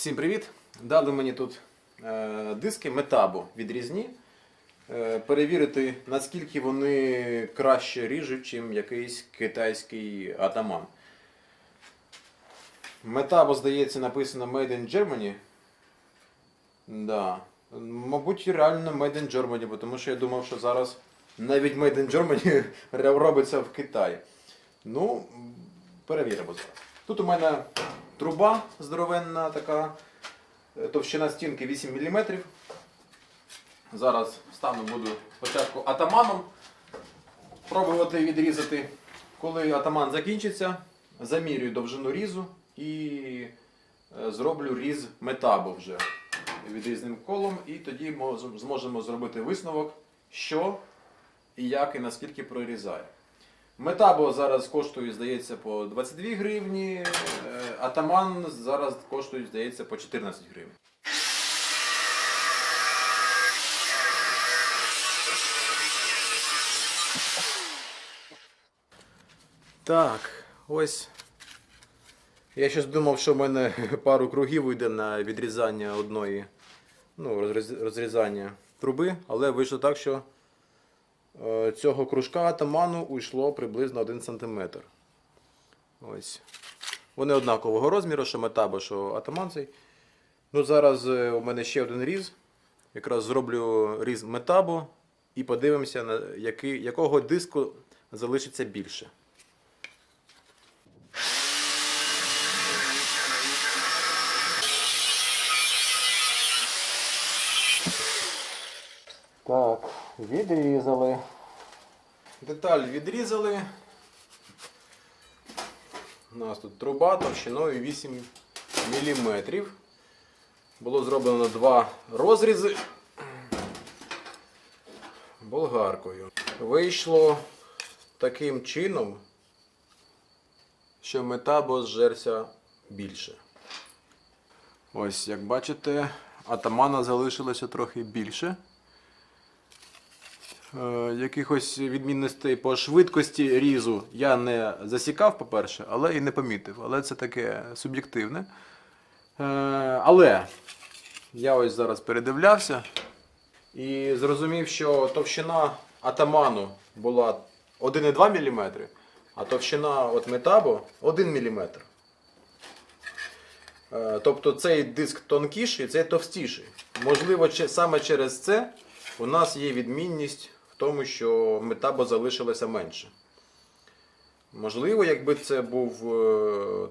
Всім привіт! Дали мені тут диски Metabo відрізні. Перевірити, наскільки вони краще ріжуть, ніж якийсь китайський атаман. Metabo, здається, написано Made in Germany. Да. Мабуть, реально Made in Germany, тому що я думав, що зараз навіть Made in Germany робиться в Китаї. Ну, перевіримо зараз. Тут у мене труба здоровенна така, товщина стінки 8 мм. Зараз встану, буду спочатку атаманом пробувати відрізати. Коли атаман закінчиться, замірюю довжину різу і зроблю різ Metabo вже відрізним колом. І тоді зможемо зробити висновок, що і як і наскільки прорізає. Metabo зараз коштує, здається, по 22 гривні, атаман зараз коштує, здається, по 14 гривень. Так, ось. Я щось думав, що в мене пару кругів уйде на відрізання одної, розрізання труби, але вийшло так, що цього кружка атаману уйшло приблизно 1 см. Ось. Вони однакового розміру, що Metabo, що атаман цей. Ну, зараз у мене ще один різ. Якраз зроблю різ Metabo і подивимося, на якого диску залишиться більше. Так, відрізали. Деталь відрізали. У нас тут труба товщиною 8 мм. Було зроблено 2 розрізи болгаркою. Вийшло таким чином, що Metabo зжерся більше. Ось, як бачите, атамана залишилося трохи більше. Якихось відмінностей по швидкості різу я не засікав, по-перше, але і не помітив. Але це таке суб'єктивне. Але я ось зараз передивлявся і зрозумів, що товщина атаману була 1,2 мм, а товщина от Metabo 1 мм. Тобто цей диск тонкіший, цей товстіший. Можливо, саме через це у нас є відмінність в тому, що Metabo залишилося менше. Можливо, якби це був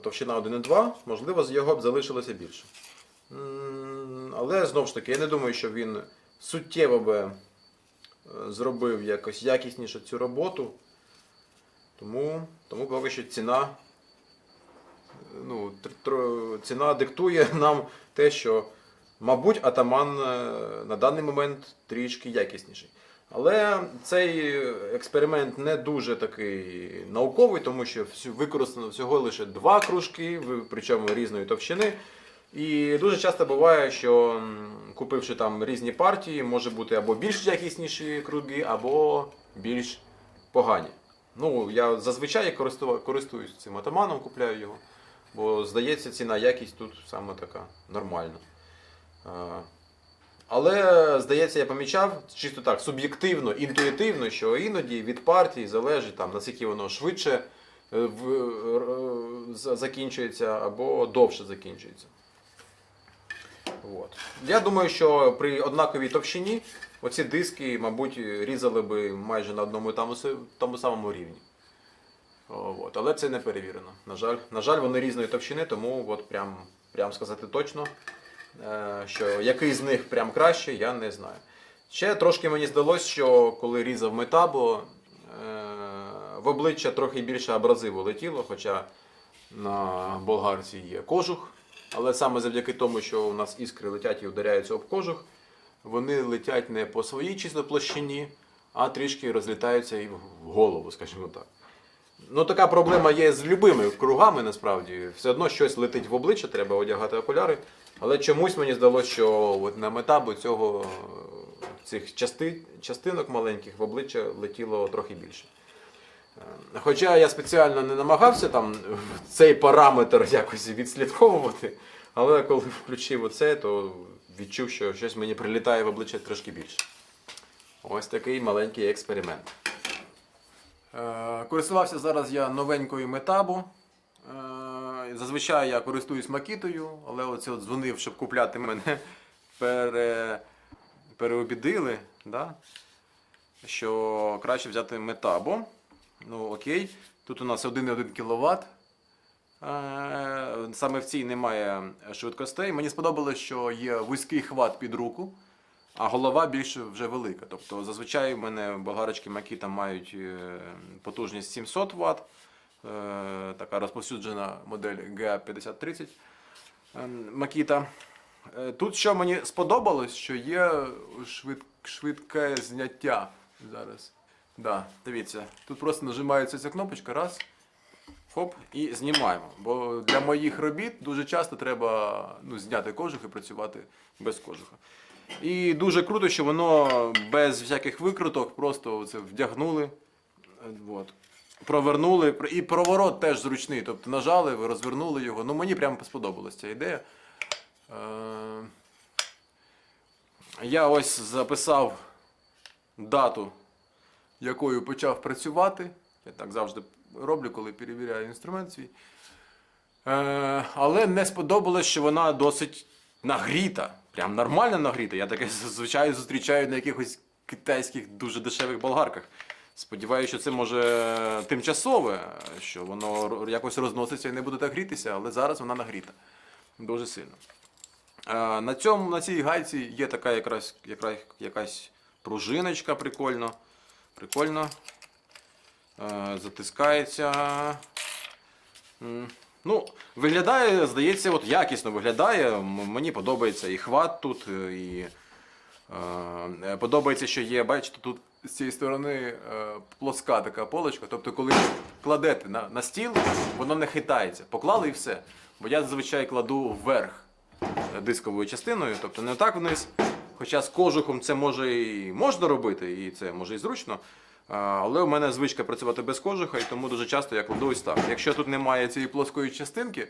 товщина 1,2, можливо, з його б залишилося більше. Але, знову ж таки, я не думаю, що він суттєво би зробив якось якісніше цю роботу. Тому поки що ціна диктує нам те, що, мабуть, атаман на даний момент трішки якісніший. Але цей експеримент не дуже такий науковий, тому що використано всього лише 2 кружки, причому різної товщини. І дуже часто буває, що купивши там різні партії, може бути або більш якісніші круги, або більш погані. Ну, я зазвичай користуюсь цим атаманом, купляю його, бо здається, ціна-якість тут саме така нормальна. Але, здається, я помічав, чисто так, суб'єктивно, інтуїтивно, що іноді від партії залежить, там, наскільки воно швидше закінчується або довше закінчується. От. Я думаю, що при однаковій товщині оці диски, мабуть, різали би майже на одному і тому самому рівні. От. Але це не перевірено. На жаль, вони різної товщини, тому от прям сказати точно, що який з них прям краще, я не знаю. Ще трошки мені здалося, що коли різав Metabo, в обличчя трохи більше абразиву летіло, хоча на болгарці є кожух. Але саме завдяки тому, що у нас іскри летять і ударяються об кожух, вони летять не по своїй чисто площині, а трішки розлітаються і в голову, скажімо так. Ну, така проблема є з любими кругами, насправді. Все одно щось летить в обличчя, треба одягати окуляри. Але чомусь мені здалося, що от на Metabo цих частинок маленьких в обличчя летіло трохи більше. Хоча я спеціально не намагався там цей параметр якось відслідковувати, Але коли включив оце, то відчув, що щось мені прилітає в обличчя трошки більше. Ось такий маленький експеримент. Користувався зараз я новенькою Metabo. Зазвичай я користуюсь Makitою, але оце от дзвонив, щоб купляти, мене переобідили, да? Що краще взяти Metabo. Ну окей, тут у нас 1,1 кВт. Саме в цій немає швидкостей. Мені сподобалось, що є вузький хват під руку, а голова більш вже велика. Тобто зазвичай в мене болгарочки Makita мають потужність 700 Вт. Така розповсюджена модель GA5030 Makita. Тут що мені сподобалось, що є швидке зняття зараз. Да, дивіться, тут просто нажимається ця кнопочка, раз, хоп, і знімаємо. Бо для моїх робіт дуже часто треба зняти кожух і працювати без кожуха. І дуже круто, що воно без всяких викруток, просто це вдягнули, от, провернули. І проворот теж зручний, тобто нажали, ви розвернули його. Ну мені прямо сподобалась ця ідея. Я ось записав дату, якою почав працювати. Я так завжди роблю, коли перевіряю інструмент свій. Але не сподобалось, що вона досить нагріта. Прям нормально нагріта. Я таке зазвичай зустрічаю на якихось китайських дуже дешевих болгарках. Сподіваюся, що це може тимчасове, що воно якось розноситься і не буде так грітися, але зараз вона нагріта. Дуже сильно. На цій гайці є така якась пружиночка прикольно. Затискається. Ну, виглядає, здається, от якісно виглядає. Мені подобається і хват тут, і подобається, що є, бачите, тут з цієї сторони плоска така полочка. Тобто, коли кладете на стіл, воно не хитається. Поклали і все. Бо я зазвичай кладу вверх дисковою частиною, тобто не так вниз. Хоча з кожухом це можна робити, і це може і зручно. Але у мене звичка працювати без кожуха, і тому дуже часто я кладу ось так. Якщо тут немає цієї плоскої частинки,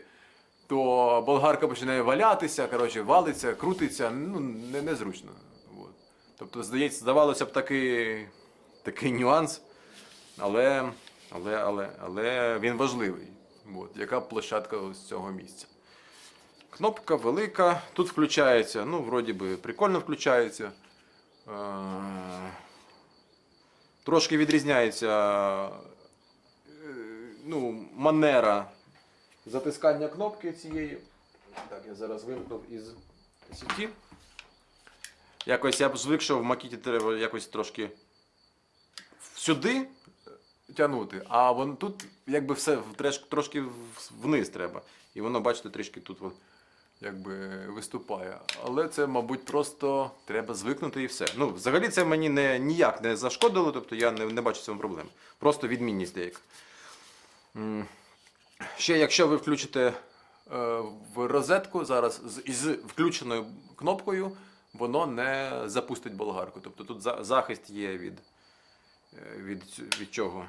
то болгарка починає валятися, валиться, крутиться, незручно. От. Тобто, здавалося б, такий нюанс, але він важливий. От. Яка площадка з цього місця. Кнопка велика, тут включається, вроді би прикольно включається. Трошки відрізняється манера затискання кнопки цієї. Так, я зараз вимкнув із сіті. Якось я б звик, що в Makita треба якось трошки сюди тягнути, а тут якби все трошки вниз треба. І воно, бачите, трішки тут виступає. Але це, мабуть, просто треба звикнути і все. Взагалі це мені ніяк не зашкодило, тобто я не бачу в цьому проблем. Просто відмінність деяка. Ще якщо ви включите в розетку зараз із включеною кнопкою, воно не запустить болгарку. Тобто тут захист є від чого?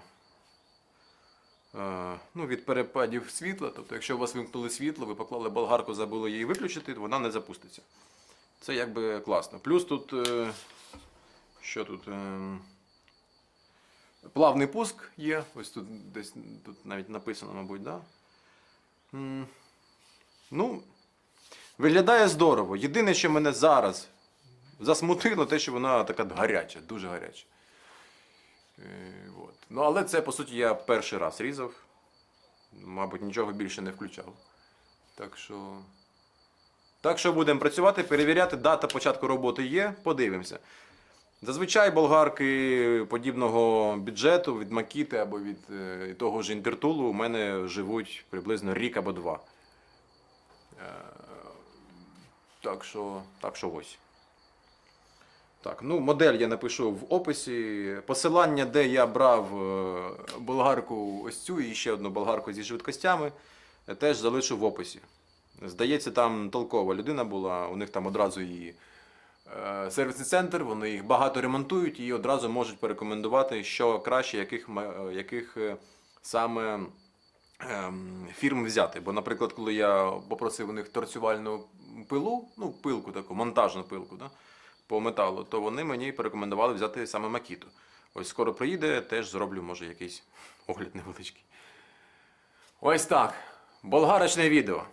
Від перепадів світла. Тобто, якщо у вас вимкнули світло, ви поклали болгарку, забули її виключити, вона не запуститься. Це якби класно. Плюс тут, що тут? Плавний пуск є. Ось тут десь тут навіть написано, мабуть, да? Виглядає здорово. Єдине, що мене зараз засмутило, те, що вона така гаряча, дуже гаряча. Але це, по суті, я перший раз різав. Мабуть, нічого більше не включав. Так що будемо працювати, перевіряти. Дата початку роботи є, подивимося. Зазвичай болгарки подібного бюджету від Makita або від того ж Intertool у мене живуть приблизно рік або два. Так що ось. Так, модель я напишу в описі. Посилання, де я брав болгарку ось цю і ще одну болгарку зі швидкостями, теж залишу в описі. Здається, там толкова людина була, у них там одразу і сервісний центр, вони їх багато ремонтують і одразу можуть порекомендувати, що краще, яких саме фірм взяти. Бо, наприклад, коли я попросив у них торцювальну пилу, ну, пилку таку, монтажну пилку, да, по металу, то вони мені порекомендували взяти саме Makito. Ось скоро приїде, теж зроблю, може, якийсь огляд невеличкий. Ось так. Болгарочне відео.